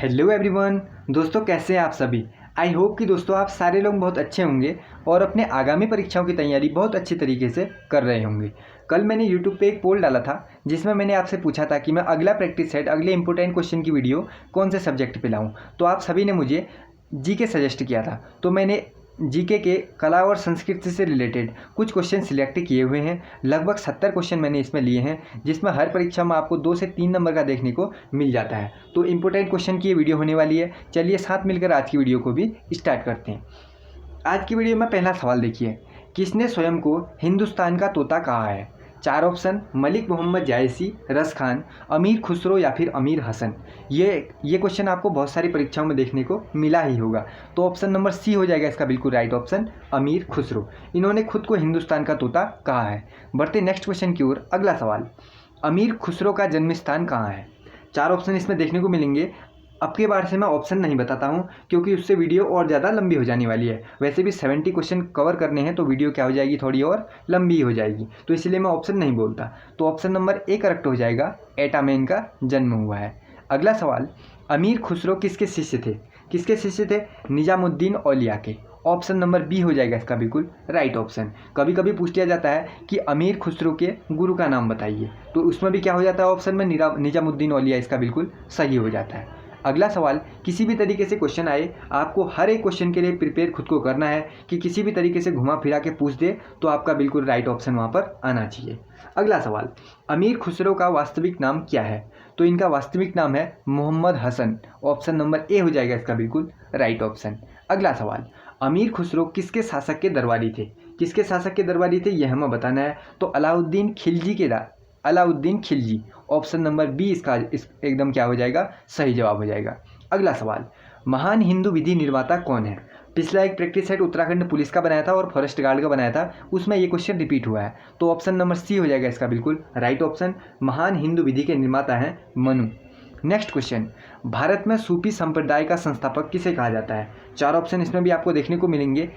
Hello everyone. दोस्तों कैसे हैं आप सभी। आई होप कि दोस्तों आप सारे लोग बहुत अच्छे होंगे और अपने आगामी परीक्षाओं की तैयारी बहुत अच्छी तरीके से कर रहे होंगे। कल मैंने यूट्यूब पे एक पोल डाला था जिसमें मैंने आपसे पूछा था कि मैं अगला प्रैक्टिस सेट अगले इंपॉर्टेंट क्वेश्चन की वीडियो कौन से सब्जेक्ट पे लाऊं। तो आप सभी ने मुझे जीके सजेस्ट किया था, तो मैंने जीके के कला और संस्कृति से रिलेटेड कुछ क्वेश्चन सिलेक्ट किए हुए हैं। लगभग 70 क्वेश्चन मैंने इसमें लिए हैं, जिसमें हर परीक्षा में आपको 2 से 3 नंबर का देखने को मिल जाता है। तो इंपॉर्टेंट क्वेश्चन की ये वीडियो होने वाली है। चलिए साथ मिलकर आज की वीडियो को भी स्टार्ट करते हैं। आज की वीडियो में पहला सवाल देखिए, किसने स्वयं को हिंदुस्तान का तोता कहा है। 4 ऑप्शन, मलिक मोहम्मद जायसी, रस खान, अमीर खुसरो या फिर अमीर हसन। ये क्वेश्चन आपको बहुत सारी परीक्षाओं में देखने को मिला ही होगा। तो ऑप्शन नंबर सी हो जाएगा इसका बिल्कुल राइट ऑप्शन, अमीर खुसरो। इन्होंने खुद को हिंदुस्तान का तोता कहा है। बढ़ते नेक्स्ट क्वेश्चन की ओर। अगला सवाल, अमीर खुसरो का जन्म स्थान कहाँ है। 4 ऑप्शन इसमें देखने को मिलेंगे। अब की बार से मैं ऑप्शन नहीं बताता हूँ क्योंकि उससे वीडियो और ज़्यादा लंबी हो जाने वाली है। वैसे भी 70 क्वेश्चन कवर करने हैं तो वीडियो क्या हो जाएगी, थोड़ी और लंबी हो जाएगी, तो इसलिए मैं ऑप्शन नहीं बोलता। तो ऑप्शन नंबर ए करेक्ट हो जाएगा, एटा में इनका जन्म हुआ है। अगला सवाल, अमीर खुसरो किसके शिष्य थे। किसके शिष्य थे, निजामुद्दीन औलिया के। ऑप्शन नंबर बी हो जाएगा इसका बिल्कुल राइट ऑप्शन। कभी कभी पूछ लिया जाता है कि अमीर खुसरो के गुरु का नाम बताइए, तो उसमें भी क्या हो जाता है ऑप्शन में निजामुद्दीन औलिया इसका बिल्कुल सही हो जाता है। अगला सवाल, किसी भी तरीके से क्वेश्चन आए आपको हर एक क्वेश्चन के लिए प्रिपेयर खुद को करना है कि किसी भी तरीके से घुमा फिरा के पूछ दे तो आपका बिल्कुल राइट ऑप्शन वहाँ पर आना चाहिए। अगला सवाल, अमीर खुसरो का वास्तविक नाम क्या है। तो इनका वास्तविक नाम है Mohammad Hasan. Option number A हो जाएगा इसका बिल्कुल राइट ऑप्शन। अगला सवाल, अमीर खुसरो किसके शासक के दरबारी थे। किसके शासक के दरबारी थे यह हमें बताना है। तो Alauddin Khilji. Option number B इसका एकदम क्या हो जाएगा, सही जवाब हो जाएगा। अगला सवाल, महान हिंदू विधि निर्माता कौन है। पिछला एक प्रैक्टिस सेट उत्तराखंड पुलिस का बनाया था और फॉरेस्ट गार्ड का बनाया था, उसमें ये क्वेश्चन रिपीट हुआ है। तो ऑप्शन नंबर सी हो जाएगा इसका बिल्कुल राइट ऑप्शन, महान हिंदू विधि के निर्माता हैं मनु। नेक्स्ट क्वेश्चन, भारत में सूफी संप्रदाय का संस्थापक किसे कहा जाता है। 4 ऑप्शन इसमें भी आपको देखने को मिलेंगे।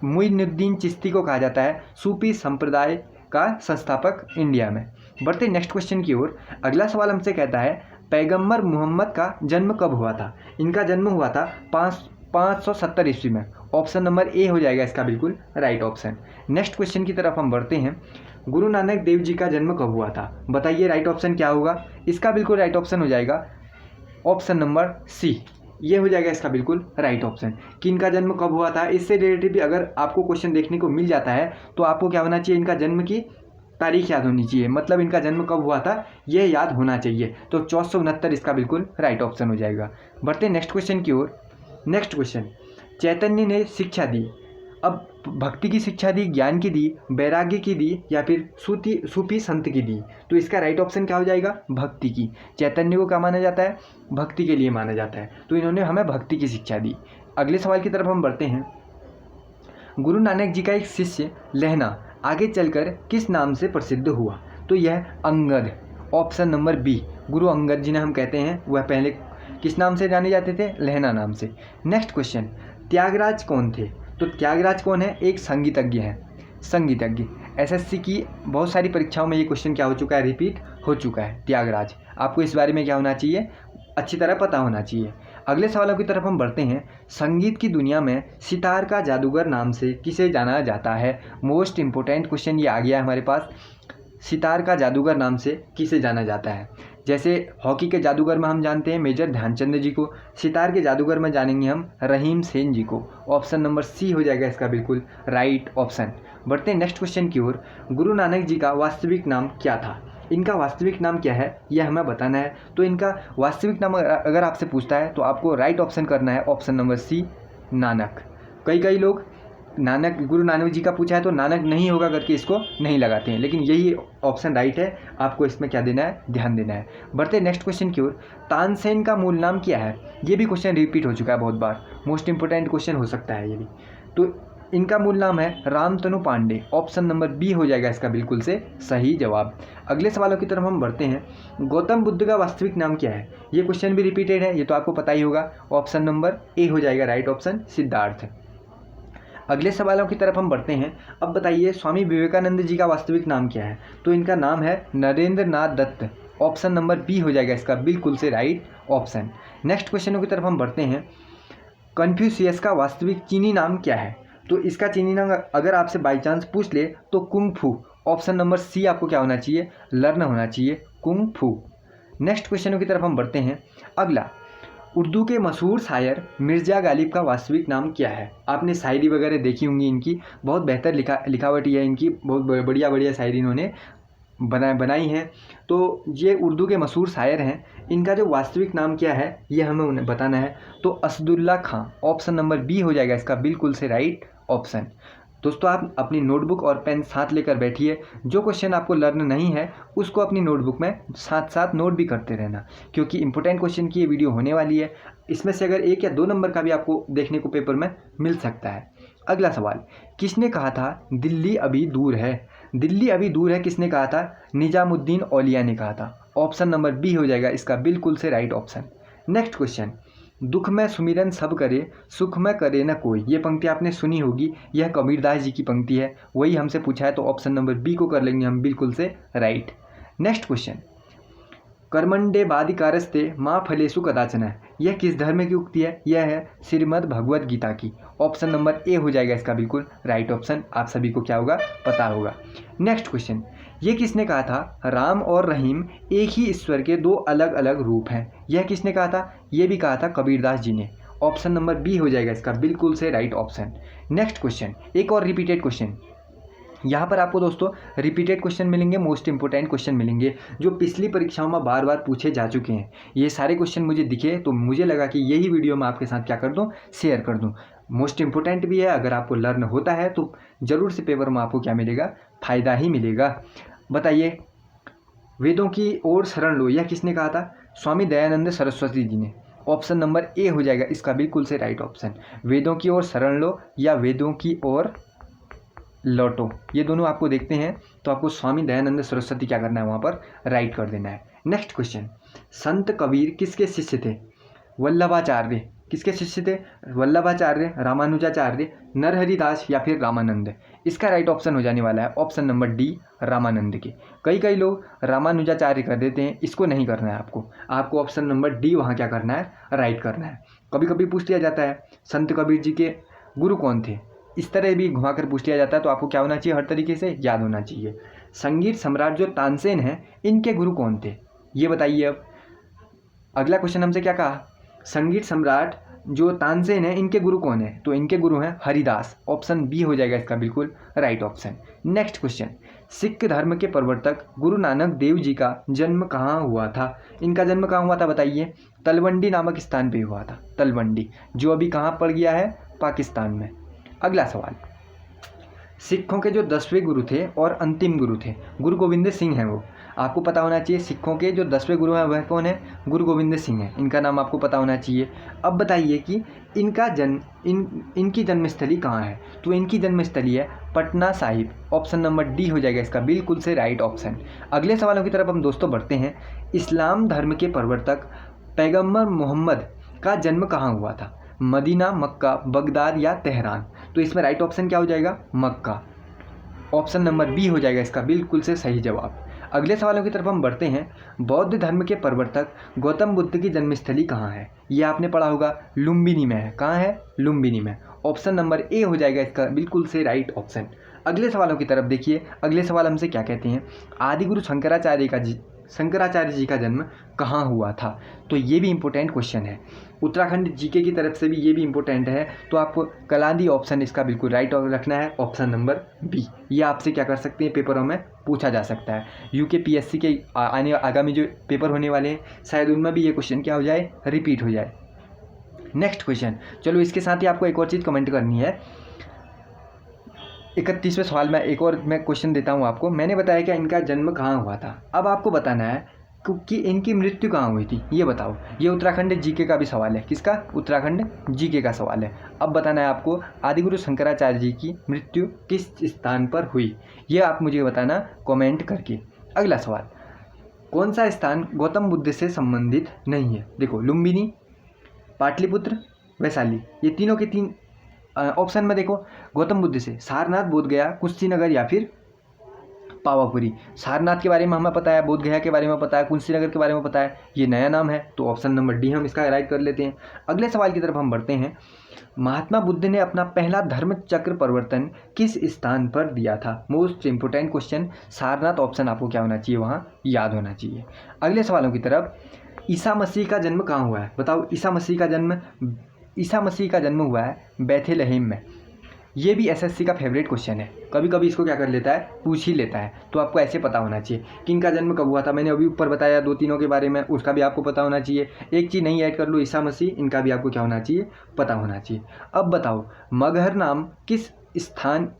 मुइनुद्दीन चिश्ती को कहा जाता है सूफी संप्रदाय का संस्थापक इंडिया में। बढ़ते नेक्स्ट क्वेश्चन की ओर। अगला सवाल हमसे कहता है, पैगंबर मोहम्मद का जन्म कब हुआ था। इनका जन्म हुआ था 570 ईस्वी में। ऑप्शन नंबर ए हो जाएगा इसका बिल्कुल राइट ऑप्शन। नेक्स्ट क्वेश्चन की तरफ हम बढ़ते हैं, गुरु नानक देव जी का जन्म कब हुआ था। बताइए राइट ऑप्शन क्या होगा। इसका बिल्कुल राइट ऑप्शन हो जाएगा ऑप्शन नंबर सी, ये हो जाएगा इसका बिल्कुल राइट ऑप्शन कि इनका जन्म कब हुआ था। इससे रिलेटेड भी अगर आपको क्वेश्चन देखने को मिल जाता है तो आपको क्या होना चाहिए, इनका जन्म की तारीख याद होनी चाहिए, मतलब इनका जन्म कब हुआ था यह याद होना चाहिए। तो 1469 इसका बिल्कुल राइट ऑप्शन हो जाएगा। बढ़ते नेक्स्ट क्वेश्चन की ओर। नेक्स्ट क्वेश्चन, चैतन्य ने शिक्षा दी, अब भक्ति की शिक्षा दी, ज्ञान की दी, वैराग्य की दी या फिर सूफी संत की दी। तो इसका राइट ऑप्शन क्या हो जाएगा, भक्ति की। चैतन्य को क्या माना जाता है, भक्ति के लिए माना जाता है, तो इन्होंने हमें भक्ति की शिक्षा दी। अगले सवाल की तरफ हम बढ़ते हैं, गुरु नानक जी का एक शिष्य लहना आगे चलकर किस नाम से प्रसिद्ध हुआ। तो यह Angad. Option number B, Guru Angad जिन्हें हम कहते हैं वह पहले किस नाम से जाने जाते थे, लहना नाम से। नेक्स्ट क्वेश्चन, त्यागराज कौन थे। तो त्यागराज कौन है, एक संगीतज्ञ है। संगीतज्ञ एसएससी की बहुत सारी परीक्षाओं में ये क्वेश्चन क्या हो चुका है, रिपीट हो चुका है। त्यागराज, आपको इस बारे में क्या होना चाहिए, अच्छी तरह पता होना चाहिए। अगले सवालों की तरफ हम बढ़ते हैं, संगीत की दुनिया में सितार का जादूगर नाम से किसे जाना जाता है। मोस्ट इंपोर्टेंट क्वेश्चन ये आ गया है हमारे पास, सितार का जादूगर नाम से किसे जाना जाता है। जैसे हॉकी के जादूगर में हम जानते हैं मेजर ध्यानचंद जी को, सितार के जादूगर में जानेंगे हम रहीम सेन जी को। ऑप्शन नंबर सी हो जाएगा इसका बिल्कुल राइट ऑप्शन। बढ़ते हैं नेक्स्ट क्वेश्चन की ओर, गुरु नानक जी का वास्तविक नाम क्या था। इनका वास्तविक नाम क्या है यह हमें बताना है। तो इनका वास्तविक नाम अगर आपसे पूछता है तो आपको राइट ऑप्शन करना है ऑप्शन नंबर सी, नानक। कई लोग गुरु नानक जी का पूछा है तो नानक नहीं होगा करके इसको नहीं लगाते हैं, लेकिन यही ऑप्शन राइट है। आपको इसमें क्या देना है, ध्यान देना है। बढ़ते नेक्स्ट क्वेश्चन की ओर, तानसेन का मूल नाम क्या है। ये भी क्वेश्चन रिपीट हो चुका है बहुत बार, मोस्ट इंपोर्टेंट क्वेश्चन हो सकता है ये भी। तो इनका मूल नाम है Ramtanu Pandey. Option number B हो जाएगा इसका बिल्कुल से सही जवाब। अगले सवालों की तरफ हम बढ़ते हैं, गौतम बुद्ध का वास्तविक नाम क्या है। ये क्वेश्चन भी रिपीटेड है, ये तो आपको पता ही होगा। ऑप्शन नंबर ए हो जाएगा राइट ऑप्शन, सिद्धार्थ। अगले सवालों की तरफ हम बढ़ते हैं। अब बताइए स्वामी विवेकानंद जी का वास्तविक नाम क्या है। तो इनका नाम है नरेंद्र नाथ दत्त। ऑप्शन नंबर बी हो जाएगा इसका बिल्कुल से राइट ऑप्शन। नेक्स्ट क्वेश्चनों की तरफ हम बढ़ते हैं। कन्फ्यूशियस का वास्तविक चीनी नाम क्या है? तो इसका चीनी नाम अगर आपसे बाई चांस पूछ ले तो कुंग फू, ऑप्शन नंबर सी आपको क्या होना चाहिए, लर्न होना चाहिए, कुंग फू। नेक्स्ट क्वेश्चनों की तरफ हम बढ़ते हैं। अगला, उर्दू के मशहूर शायर मिर्ज़ा गालिब का वास्तविक नाम क्या है? आपने शायरी वगैरह देखी होंगी इनकी, बहुत बेहतर लिखावटी है इनकी, बहुत बढ़िया बढ़िया शायरी इन्होंने बनाई हैं। तो ये उर्दू के मशहूर शायर हैं, इनका जो वास्तविक नाम क्या है ये हमें उन्हें बताना है। तो असदुल्ला खां, ऑप्शन नंबर बी हो जाएगा इसका बिल्कुल से राइट ऑप्शन। दोस्तों आप अपनी नोटबुक और पेन साथ लेकर बैठिए, जो क्वेश्चन आपको लर्न नहीं है उसको अपनी नोटबुक में साथ साथ नोट भी करते रहना, क्योंकि इंपॉर्टेंट क्वेश्चन की ये वीडियो होने वाली है। इसमें से अगर 1 या 2 नंबर का भी आपको देखने को पेपर में मिल सकता है। अगला सवाल, किसने कहा था दिल्ली अभी दूर है? दिल्ली अभी दूर है किसने कहा था? निजामुद्दीन औलिया ने कहा था, ऑप्शन नंबर बी हो जाएगा इसका बिल्कुल से राइट ऑप्शन। नेक्स्ट क्वेश्चन, दुख में सुमिरन सब करे, सुख में करे न कोई, ये पंक्ति आपने सुनी होगी, यह कबीरदास जी की पंक्ति है, वही हमसे पूछा है, तो ऑप्शन नंबर बी को कर लेंगे हम बिल्कुल से राइट। नेक्स्ट क्वेश्चन, कर्मंडे बाधिकारस्ते माँ फलेसु कदाचन, यह किस धर्म की उक्ति है? यह है श्रीमद् भगवद गीता की, ऑप्शन नंबर ए हो जाएगा इसका बिल्कुल राइट ऑप्शन। आप सभी को क्या होगा, पता होगा। नेक्स्ट क्वेश्चन, ये किसने कहा था राम और रहीम एक ही ईश्वर के 2 अलग अलग रूप हैं? यह किसने कहा था? ये भी कहा था कबीरदास जी ने, ऑप्शन नंबर बी हो जाएगा इसका बिल्कुल से राइट ऑप्शन। नेक्स्ट क्वेश्चन, एक और रिपीटेड क्वेश्चन, यहाँ पर आपको दोस्तों रिपीटेड क्वेश्चन मिलेंगे, मोस्ट इंपोर्टेंट क्वेश्चन मिलेंगे जो पिछली परीक्षाओं में बार बार पूछे जा चुके हैं। ये सारे क्वेश्चन मुझे दिखे तो मुझे लगा कि यही वीडियो मैं आपके साथ क्या कर दूँ, शेयर कर दूँ। मोस्ट इंपोर्टेंट भी है, अगर आपको लर्न होता है तो ज़रूर से पेपर में आपको क्या मिलेगा, फ़ायदा ही मिलेगा। बताइए, वेदों की ओर शरण लो, यह किसने कहा था? स्वामी दयानंद सरस्वती जी ने, ऑप्शन नंबर ए हो जाएगा इसका बिल्कुल से राइट ऑप्शन। वेदों की ओर शरण लो या वेदों की ओर लौटो, ये दोनों आपको देखते हैं तो आपको स्वामी दयानंद सरस्वती क्या करना है, वहाँ पर राइट कर देना है। नेक्स्ट क्वेश्चन, संत कबीर किसके शिष्य थे? वल्लभाचार्य, किसके शिष्य थे? वल्लभाचार्य, रामानुजाचार्य, नरहरिदास या फिर रामानंद? इसका राइट ऑप्शन हो जाने वाला है ऑप्शन नंबर डी, रामानंद के। कई लोग रामानुजाचार्य कर देते हैं, इसको नहीं करना है आपको ऑप्शन नंबर डी वहाँ क्या करना है, राइट करना है। कभी कभी पूछ लिया जाता है संत कबीर जी के गुरु कौन थे, इस तरह भी घुमाकर पूछ लिया जाता है, तो आपको क्या होना चाहिए, हर तरीके से याद होना चाहिए। संगीत सम्राट जो तानसेन है इनके गुरु कौन थे, ये बताइए। अब अगला क्वेश्चन हमसे क्या कहा, संगीत सम्राट जो तानसेन है इनके गुरु कौन है? तो इनके गुरु हैं हरिदास, ऑप्शन बी हो जाएगा इसका बिल्कुल right option. Next question, Sikh धर्म के प्रवर्तक गुरु नानक देव जी का जन्म कहाँ हुआ था? इनका जन्म कहाँ हुआ था बताइए? तलवंडी नामक स्थान पे हुआ था, तलवंडी, जो अभी कहाँ पड़ गया है, पाकिस्तान में। अगला सवाल, सिखों के जो 10वें गुरु थे और अंतिम गुरु थे, गुरु गोविंद सिंह हैं वो, आपको पता होना चाहिए। सिखों के जो 10वें गुरु हैं वह कौन है? गुरु गोविंद सिंह हैं, इनका नाम आपको पता होना चाहिए। अब बताइए कि इनका इनकी जन्मस्थली कहाँ है? तो इनकी जन्मस्थली है Patna Sahib, option number D हो जाएगा इसका बिल्कुल से राइट ऑप्शन। अगले सवालों की तरफ हम दोस्तों बढ़ते हैं। इस्लाम धर्म के प्रवर्तक पैगम्बर मोहम्मद का जन्म कहाँ हुआ था? मदीना, मक्का, बगदाद या तेहरान? तो इसमें राइट ऑप्शन क्या हो जाएगा? मक्का, ऑप्शन नंबर बी हो जाएगा इसका बिल्कुल से सही जवाब। अगले सवालों की तरफ हम बढ़ते हैं। बौद्ध धर्म के प्रवर्तक गौतम बुद्ध की जन्मस्थली कहाँ है? ये आपने पढ़ा होगा, लुम्बिनी में है। कहाँ है? लुम्बिनी में, ऑप्शन नंबर ए हो जाएगा इसका बिल्कुल से राइट ऑप्शन। अगले सवालों की तरफ देखिए, अगले सवाल हमसे क्या कहते हैं, आदिगुरु शंकराचार्य जी का जन्म कहाँ हुआ था? तो ये भी इंपॉर्टेंट क्वेश्चन है, उत्तराखंड जीके की तरफ से भी ये भी इंपॉर्टेंट है, तो आपको कलांदी ऑप्शन इसका बिल्कुल राइट रखना है, ऑप्शन नंबर बी। ये आपसे क्या कर सकते हैं, पेपरों में पूछा जा सकता है। यूके पीएससी के आगामी जो पेपर होने वाले हैं शायद उनमें भी ये क्वेश्चन क्या हो जाए, रिपीट हो जाए। नेक्स्ट क्वेश्चन, चलो इसके साथ ही आपको एक और चीज़ कमेंट करनी है। 31वें सवाल में एक और मैं क्वेश्चन देता हूँ आपको। मैंने बताया कि इनका जन्म कहाँ हुआ था, अब आपको बताना है कि इनकी मृत्यु कहाँ हुई थी, ये बताओ। ये उत्तराखंड जीके का भी सवाल है, किसका? उत्तराखंड जीके का सवाल है। अब बताना है आपको आदिगुरु शंकराचार्य जी की मृत्यु किस स्थान पर हुई, ये आप मुझे बताना कमेंट करके। अगला सवाल, कौन सा स्थान गौतम बुद्ध से संबंधित नहीं है? देखो, लुम्बिनी, पाटलिपुत्र, वैशाली, ये तीनों के तीन ऑप्शन में देखो। गौतम बुद्ध से सारनाथ, बोधगया, कुशीनगर या फिर पावापुरी। सारनाथ के बारे में हमें पता है, बोध गया के बारे में पता है, कुशीनगर के बारे में पता है, ये नया नाम है, तो ऑप्शन नंबर डी हम इसका राइट कर लेते हैं। अगले सवाल की तरफ हम बढ़ते हैं। महात्मा बुद्ध ने अपना पहला धर्म चक्र परिवर्तन किस स्थान पर दिया था? Most important question. Sarnath option आपको क्या होना चाहिए, वहाँ याद होना चाहिए। अगले सवालों की तरफ, ईसा मसीह का जन्म कहाँ हुआ है? बताओ, ईसा मसीह का जन्म हुआ है बेथलेहम में। ये भी एसएससी का फेवरेट क्वेश्चन है, कभी कभी इसको क्या कर लेता है, पूछ ही लेता है, तो आपको ऐसे पता होना चाहिए कि इनका जन्म कब हुआ था। मैंने अभी ऊपर बताया 2-3 के बारे में, उसका भी आपको पता होना चाहिए। एक चीज़ नहीं ऐड कर लो, ईसा मसीह, इनका भी आपको क्या होना चाहिए, पता होना चाहिए। अब बताओ, मगहर नाम किस स्थान,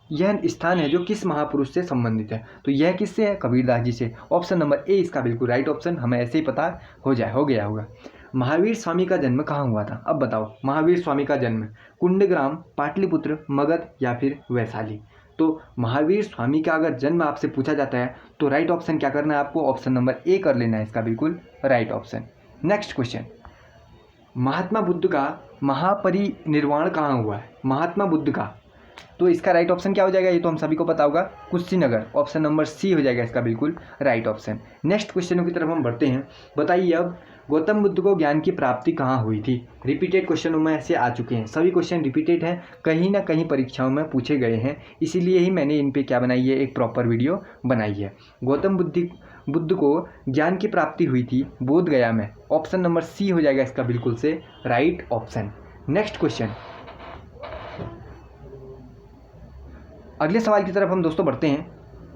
यह स्थान है जो किस महापुरुष से संबंधित है? तो यह किससे है? कबीरदास जी से। ऑप्शन नंबर ए इसका बिल्कुल राइट ऑप्शन, हमें ऐसे ही पता हो गया होगा। महावीर स्वामी का जन्म कहाँ हुआ था? अब बताओ, महावीर स्वामी का जन्म कुंडग्राम, पाटलिपुत्र, मगध या फिर वैशाली? तो महावीर स्वामी का अगर जन्म आपसे पूछा जाता है तो राइट ऑप्शन क्या करना है आपको? ऑप्शन नंबर ए कर लेना है इसका बिल्कुल right option. Next question, Mahatma Buddha का महापरिनिर्वाण कहाँ हुआ है? महात्मा बुद्ध का, तो इसका राइट ऑप्शन क्या हो जाएगा? ये तो हम सभी को पता होगा, कुशीनगर। ऑप्शन नंबर सी हो जाएगा इसका बिल्कुल राइट ऑप्शन। नेक्स्ट क्वेश्चनों की तरफ हम बढ़ते हैं। बताइए अब, गौतम बुद्ध को ज्ञान की प्राप्ति कहाँ हुई थी? रिपीटेड क्वेश्चनों में ऐसे आ चुके हैं, सभी क्वेश्चन रिपीटेड हैं, कहीं ना कहीं परीक्षाओं में पूछे गए हैं, इसीलिए ही मैंने इन पे क्या बनाई है, एक प्रॉपर वीडियो बनाई है। गौतम बुद्ध को ज्ञान की प्राप्ति हुई थी बोध गया में। ऑप्शन नंबर सी हो जाएगा इसका बिल्कुल से राइट ऑप्शन। नेक्स्ट क्वेश्चन, अगले सवाल की तरफ हम दोस्तों बढ़ते हैं।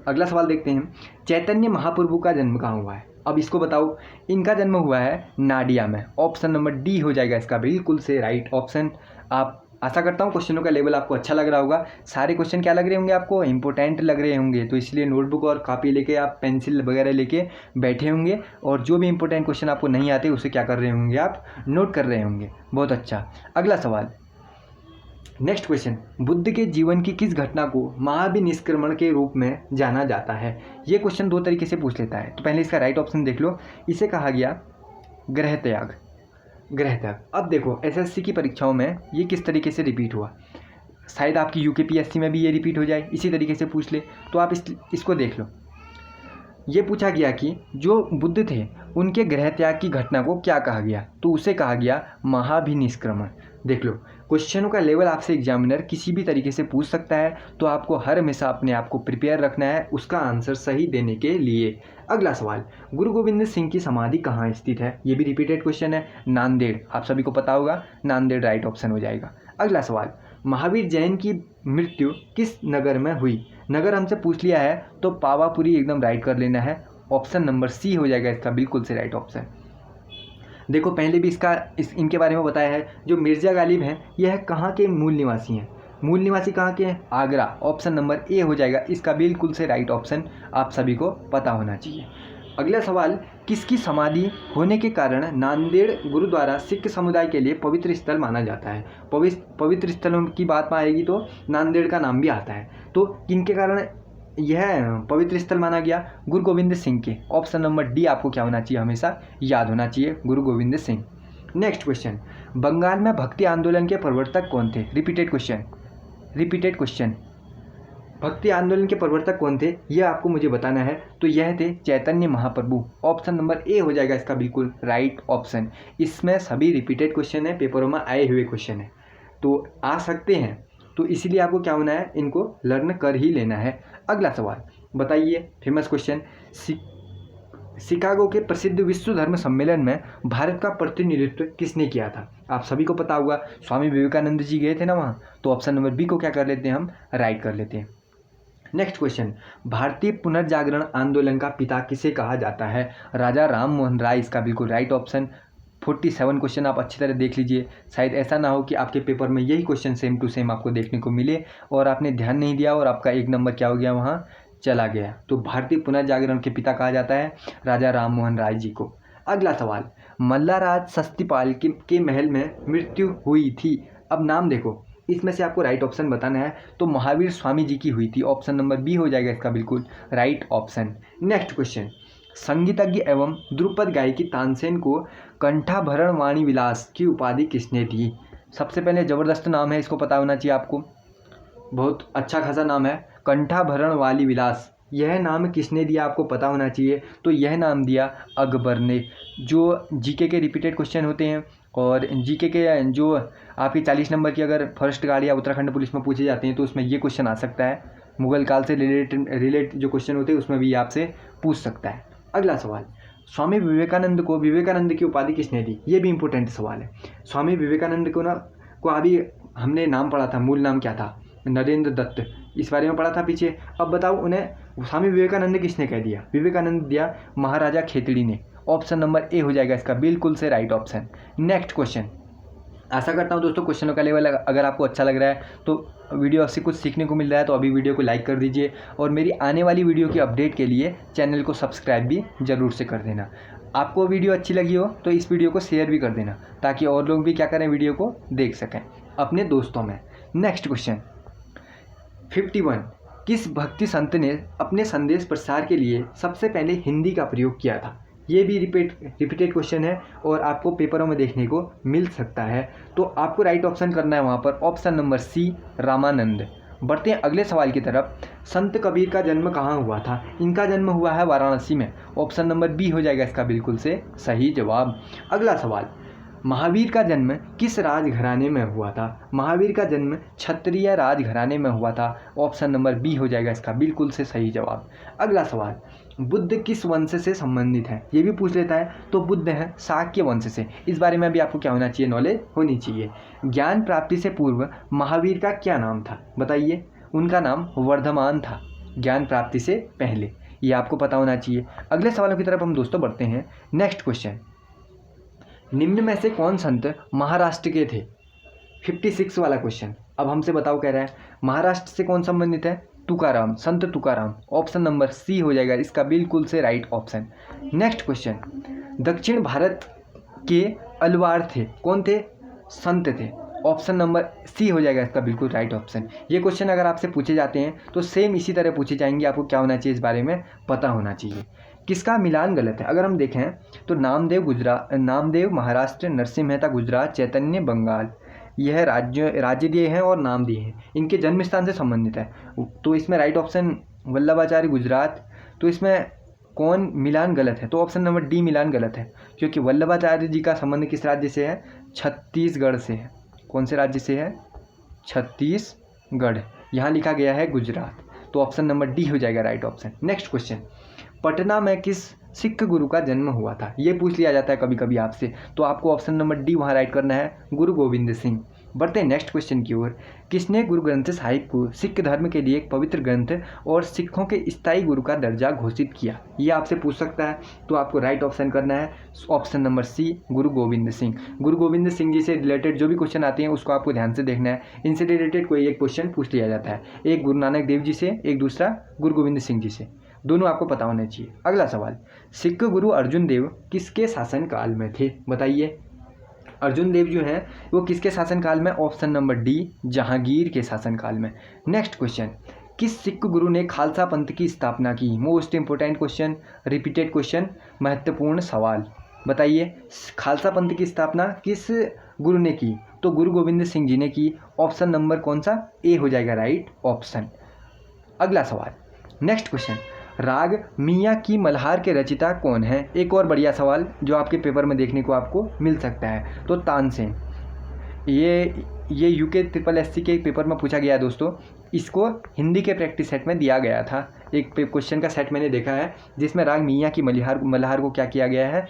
अगला सवाल देखते हैं, चैतन्य महाप्रभु का जन्म कहाँ हुआ है? अब इसको बताओ, इनका जन्म हुआ है नाडिया में। ऑप्शन नंबर डी हो जाएगा इसका बिल्कुल से राइट ऑप्शन। आप, आशा करता हूँ क्वेश्चनों का लेवल आपको अच्छा लग रहा होगा। सारे क्वेश्चन क्या लग रहे होंगे आपको? इंपॉर्टेंट लग रहे होंगे, तो इसलिए नोटबुक और कॉपी लेके आप पेंसिल वगैरह लेके बैठे होंगे, और जो भी इंपॉर्टेंट क्वेश्चन आपको नहीं आते उसे क्या कर रहे होंगे, आप नोट कर रहे होंगे। बहुत अच्छा। अगला सवाल, नेक्स्ट क्वेश्चन, बुद्ध के जीवन की किस घटना को महाभिनिष्क्रमण के रूप में जाना जाता है? ये क्वेश्चन 2 तरीके से पूछ लेता है, तो पहले इसका राइट ऑप्शन देख लो। इसे कहा गया गृह त्याग। अब देखो, एसएससी की परीक्षाओं में ये किस तरीके से रिपीट हुआ, शायद आपकी यूकेपीएससी में भी ये रिपीट हो जाए, इसी तरीके से पूछ ले, तो आप इसको देख लो। ये पूछा गया कि जो बुद्ध थे उनके गृह त्याग की घटना को क्या कहा गया? तो उसे कहा गया महाभिनिष्क्रमण। देख लो, क्वेश्चनों का लेवल आपसे एग्जामिनर किसी भी तरीके से पूछ सकता है, तो आपको हर हमेशा अपने आप को प्रिपेयर रखना है उसका आंसर सही देने के लिए। अगला सवाल, गुरु गोविंद सिंह की समाधि कहाँ स्थित है? ये भी रिपीटेड क्वेश्चन है, नांदेड़। आप सभी को पता होगा, नांदेड़ राइट ऑप्शन हो जाएगा। अगला सवाल, महावीर जैन की मृत्यु किस नगर में हुई? नगर हमसे पूछ लिया है तो पावापुरी एकदम राइट कर लेना है। ऑप्शन नंबर सी हो जाएगा इसका बिल्कुल से राइट ऑप्शन। देखो, पहले भी इनके बारे में बताया है। जो मिर्ज़ा गालिब हैं, यह कहाँ के मूल निवासी हैं? मूल निवासी कहाँ के हैं? आगरा। ऑप्शन नंबर ए हो जाएगा इसका बिल्कुल से राइट ऑप्शन, आप सभी को पता होना चाहिए। अगला सवाल, किसकी समाधि होने के कारण नांदेड़ गुरुद्वारा सिख समुदाय के लिए पवित्र स्थल माना जाता है? पवित्र स्थलों की बात में आएगी तो नांदेड़ का नाम भी आता है, तो किनके कारण यह पवित्र स्थल माना गया? गुरु गोविंद सिंह के। ऑप्शन नंबर डी आपको क्या होना चाहिए, हमेशा याद होना चाहिए, गुरु गोविंद सिंह। नेक्स्ट क्वेश्चन, बंगाल में भक्ति आंदोलन के प्रवर्तक कौन थे? रिपीटेड क्वेश्चन, भक्ति आंदोलन के प्रवर्तक कौन थे, यह आपको मुझे बताना है। तो यह थे Chaitanya Mahaprabhu. Option number A हो जाएगा इसका बिल्कुल राइट ऑप्शन। इसमें सभी रिपीटेड क्वेश्चन है, पेपरों में आए हुए क्वेश्चन है, तो आ सकते हैं, तो इसीलिए आपको क्या होना है, इनको लर्न कर ही लेना है। अगला सवाल, बताइए, फेमस क्वेश्चन, शिकागो के प्रसिद्ध विश्व धर्म सम्मेलन में भारत का प्रतिनिधित्व किसने किया था? आप सभी को पता होगा, स्वामी विवेकानंद जी गए थे ना वहाँ, तो ऑप्शन नंबर बी को क्या कर लेते हैं, हम राइट कर लेते हैं। नेक्स्ट क्वेश्चन, भारतीय पुनर्जागरण आंदोलन का पिता किसे कहा जाता है? राजा राम मोहन राय इसका बिल्कुल राइट ऑप्शन। 47 क्वेश्चन आप अच्छी तरह देख लीजिए, शायद ऐसा ना हो कि आपके पेपर में यही क्वेश्चन सेम टू सेम आपको देखने को मिले और आपने ध्यान नहीं दिया और आपका 1 नंबर क्या हो गया, वहाँ चला गया। तो भारतीय पुनर्जागरण के पिता कहा जाता है राजा राम मोहन राय जी को। अगला सवाल, मल्लाराज सस्तीपाल के महल में मृत्यु हुई थी। अब नाम देखो, इसमें से आपको राइट ऑप्शन बताना है, तो महावीर स्वामी जी की हुई थी। ऑप्शन नंबर बी हो जाएगा इसका बिल्कुल राइट ऑप्शन। नेक्स्ट क्वेश्चन, संगीतज्ञ एवं ध्रुपद गायकी तानसेन को कंठाभरण वाणी विलास की उपाधि किसने दी? सबसे पहले ज़बरदस्त नाम है, इसको पता होना चाहिए आपको, बहुत अच्छा खासा नाम है, कंठाभरण वाली विलास। यह नाम किसने दिया आपको पता होना चाहिए। तो यह नाम दिया अकबर ने। जो जीके के रिपीटेड क्वेश्चन होते हैं और जीके के जो आपकी 40 नंबर की अगर फर्स्ट गार्ड या उत्तराखंड पुलिस में पूछे जाते हैं तो उसमें ये क्वेश्चन आ सकता है। मुगल काल से रिलेट जो क्वेश्चन होते हैं उसमें भी आपसे पूछ सकता है। अगला सवाल, स्वामी विवेकानंद को विवेकानंद की उपाधि किसने दी। ये भी इंपॉर्टेंट सवाल है। स्वामी विवेकानंद को अभी हमने नाम पढ़ा था, मूल नाम क्या था, नरेंद्र दत्त, इस बारे में पढ़ा था पीछे। अब बताओ उन्हें स्वामी विवेकानंद किसने कह दिया। विवेकानंद दिया महाराजा खेतड़ी ने। ऑप्शन नंबर ए हो जाएगा इसका बिल्कुल से राइट ऑप्शन। Next question. आशा करता हूँ दोस्तों क्वेश्चनों का लेवल अगर आपको अच्छा लग रहा है तो वीडियो से कुछ सीखने को मिल रहा है तो अभी वीडियो को लाइक कर दीजिए और मेरी आने वाली वीडियो की अपडेट के लिए चैनल को सब्सक्राइब भी ज़रूर से कर देना। आपको वीडियो अच्छी लगी हो तो इस वीडियो को शेयर भी कर देना ताकि और लोग भी क्या करें, वीडियो को देख सकें अपने दोस्तों में। नेक्स्ट क्वेश्चन 51, किस भक्ति संत ने अपने संदेश प्रसार के लिए सबसे पहले हिंदी का प्रयोग किया था। ये भी रिपीटेड क्वेश्चन है और आपको पेपरों में देखने को मिल सकता है। तो आपको राइट ऑप्शन करना है वहाँ पर ऑप्शन नंबर सी, रामानंद। बढ़ते हैं अगले सवाल की तरफ। संत कबीर का जन्म कहाँ हुआ था। इनका जन्म हुआ है वाराणसी में। ऑप्शन नंबर बी हो जाएगा इसका बिल्कुल से सही जवाब। अगला सवाल, महावीर का जन्म किस राजघराने में हुआ था। महावीर का जन्म क्षत्रिय राजघराने में हुआ था। ऑप्शन नंबर बी हो जाएगा इसका बिल्कुल से सही जवाब। अगला सवाल, बुद्ध किस वंश से संबंधित है। ये भी पूछ लेता है। तो बुद्ध है शाक्य वंश से। इस बारे में भी आपको क्या होना चाहिए, नॉलेज होनी चाहिए। ज्ञान प्राप्ति से पूर्व महावीर का क्या नाम था बताइए। उनका नाम वर्धमान था ज्ञान प्राप्ति से पहले। ये आपको पता होना चाहिए। अगले सवालों की तरफ हम दोस्तों बढ़ते हैं। नेक्स्ट क्वेश्चन, निम्न में से कौन संत महाराष्ट्र के थे। 56 वाला क्वेश्चन। अब हमसे बताओ, कह रहा है महाराष्ट्र से कौन संबंधित है। तुकाराम, संत तुकाराम। ऑप्शन नंबर सी हो जाएगा इसका बिल्कुल से राइट ऑप्शन। नेक्स्ट क्वेश्चन, दक्षिण भारत के अलवार थे, कौन थे, संत थे। ऑप्शन नंबर सी हो जाएगा इसका बिल्कुल राइट ऑप्शन। ये क्वेश्चन अगर आपसे पूछे जाते हैं तो सेम इसी तरह पूछे जाएंगे। आपको क्या होना चाहिए, इस बारे में पता होना चाहिए। किसका मिलान गलत है। अगर हम देखें तो नामदेव महाराष्ट्र, नरसिंह मेहता गुजरात, चैतन्य बंगाल, यह राज्य दिए हैं और नाम दिए हैं, इनके जन्म स्थान से संबंधित है। तो इसमें राइट ऑप्शन वल्लभाचार्य गुजरात। तो इसमें कौन मिलान गलत है। तो ऑप्शन नंबर डी मिलान गलत है क्योंकि वल्लभाचार्य जी का संबंध किस राज्य से है, छत्तीसगढ़ से है। कौन से राज्य से है, छत्तीसगढ़। यहाँ लिखा गया है गुजरात। तो ऑप्शन नंबर डी हो जाएगा right option. Next question, Patna में किस सिख गुरु का जन्म हुआ था। ये पूछ लिया जाता है कभी कभी आपसे। तो आपको ऑप्शन नंबर डी वहाँ राइट करना है, गुरु गोविंद सिंह। बढ़ते हैं नेक्स्ट क्वेश्चन की ओर। किसने गुरु ग्रंथ साहिब को सिख धर्म के लिए एक पवित्र ग्रंथ और सिखों के स्थायी गुरु का दर्जा घोषित किया। ये आपसे पूछ सकता है। तो आपको राइट ऑप्शन करना है ऑप्शन नंबर सी, गुरु गोविंद सिंह। गुरु गोविंद सिंह जी से रिलेटेड जो भी क्वेश्चन आते हैं उसको आपको ध्यान से देखना है। इनसे रिलेटेड कोई एक क्वेश्चन पूछ लिया जाता है, एक गुरु नानक देव जी से, एक दूसरा गुरु गोविंद सिंह जी से। दोनों आपको पता होना चाहिए। अगला सवाल, सिख गुरु अर्जुन देव किसके शासन काल में थे बताइए। अर्जुन देव जो हैं वो किसके शासनकाल में। ऑप्शन नंबर डी, जहांगीर के शासनकाल में। नेक्स्ट क्वेश्चन, किस सिख गुरु ने खालसा पंथ की स्थापना की। Most important question, repeated question, महत्वपूर्ण सवाल। बताइए खालसा पंथ की स्थापना किस गुरु ने की। तो गुरु गोविंद सिंह जी ने की। ऑप्शन नंबर कौन सा, ए हो जाएगा राइट ऑप्शन। अगला सवाल, नेक्स्ट क्वेश्चन, राग मियाँ की मल्हार के रचिता कौन है। एक और बढ़िया सवाल जो आपके पेपर में देखने को आपको मिल सकता है। तो तानसेन। ये यूके SSC के पेपर में पूछा गया है दोस्तों। इसको हिंदी के प्रैक्टिस सेट में दिया गया था। एक क्वेश्चन का सेट मैंने देखा है जिसमें राग मियाँ की मल्हार को क्या किया गया है,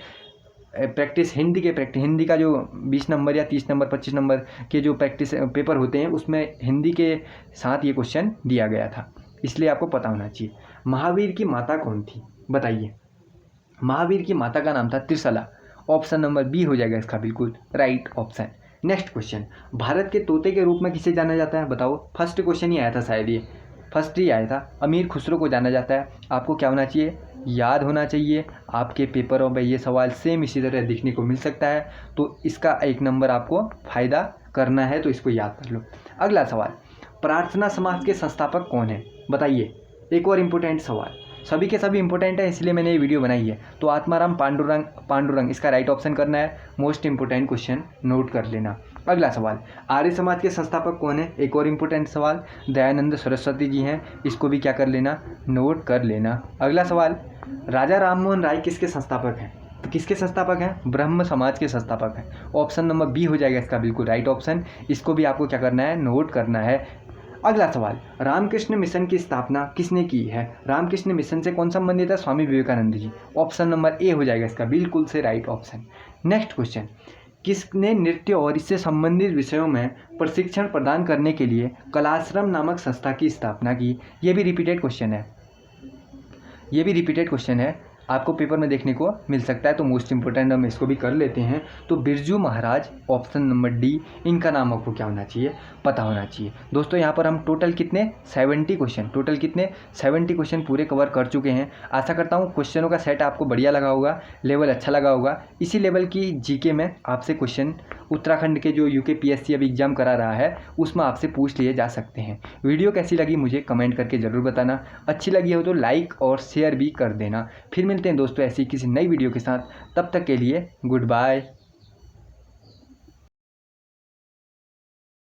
प्रैक्टिस हिंदी का जो 20 नंबर या 30 नंबर 25 नंबर के जो प्रैक्टिस पेपर होते हैं उसमें हिंदी के साथ ये क्वेश्चन दिया गया था, इसलिए आपको पता होना चाहिए। महावीर की माता कौन थी बताइए। महावीर की माता का नाम था त्रिशला। ऑप्शन नंबर बी हो जाएगा इसका बिल्कुल right option. Next question, Bharat के तोते के रूप में किसे जाना जाता है बताओ। फर्स्ट क्वेश्चन ही आया था, शायद ये फर्स्ट ही आया था। अमीर खुसरो को जाना जाता है। आपको क्या होना चाहिए, याद होना चाहिए। आपके पेपरों में ये सवाल सेम इसी तरह दिखने को मिल सकता है। तो इसका 1 नंबर आपको फ़ायदा करना है, तो इसको याद कर लो। अगला सवाल, प्रार्थना समाज के संस्थापक कौन है बताइए। एक और इम्पोर्टेंट सवाल, सभी के सभी इंपॉर्टेंट है इसलिए मैंने ये वीडियो बनाई है। तो आत्माराम पांडुरंग इसका राइट ऑप्शन करना है। मोस्ट इंपोर्टेंट क्वेश्चन नोट कर लेना। अगला सवाल, आर्य समाज के संस्थापक कौन है? एक और इम्पोर्टेंट सवाल, दयानंद सरस्वती जी हैं, इसको भी क्या कर लेना, नोट कर लेना। अगला सवाल, राजा राममोहन राय किसके संस्थापक हैं? तो किसके संस्थापक हैं? ब्रह्म समाज के संस्थापक हैं। ऑप्शन नंबर बी हो जाएगा इसका बिल्कुल राइट ऑप्शन। इसको भी आपको क्या करना है, नोट करना है। अगला सवाल, रामकृष्ण मिशन की स्थापना किसने की है? रामकृष्ण मिशन से कौन संबंधित है? Swami Vivekananda ji. Option number A हो जाएगा इसका बिल्कुल से राइट ऑप्शन। नेक्स्ट क्वेश्चन, किसने नृत्य और इससे संबंधित विषयों में प्रशिक्षण प्रदान करने के लिए कलाश्रम नामक संस्था की स्थापना की? ये भी रिपीटेड क्वेश्चन है, आपको पेपर में देखने को मिल सकता है, तो मोस्ट इंपोर्टेंट हम इसको भी कर लेते हैं। तो Birju Maharaj, option number D, इनका नाम आपको क्या होना चाहिए, पता होना चाहिए। दोस्तों यहाँ पर हम टोटल कितने 70 क्वेश्चन पूरे कवर कर चुके हैं। आशा करता हूँ क्वेश्चनों का सेट आपको बढ़िया लगा होगा, लेवल अच्छा लगा होगा। इसी लेवल की जीके में आपसे क्वेश्चन उत्तराखंड के जो यूकेपीएससी अभी एग्जाम करा रहा है उसमें आपसे पूछ लिए जा सकते हैं। वीडियो कैसी लगी मुझे कमेंट करके ज़रूर बताना, अच्छी लगी हो तो लाइक और शेयर भी कर देना। फिर मिलते हैं दोस्तों ऐसी किसी नई वीडियो के साथ, तब तक के लिए गुड बाय।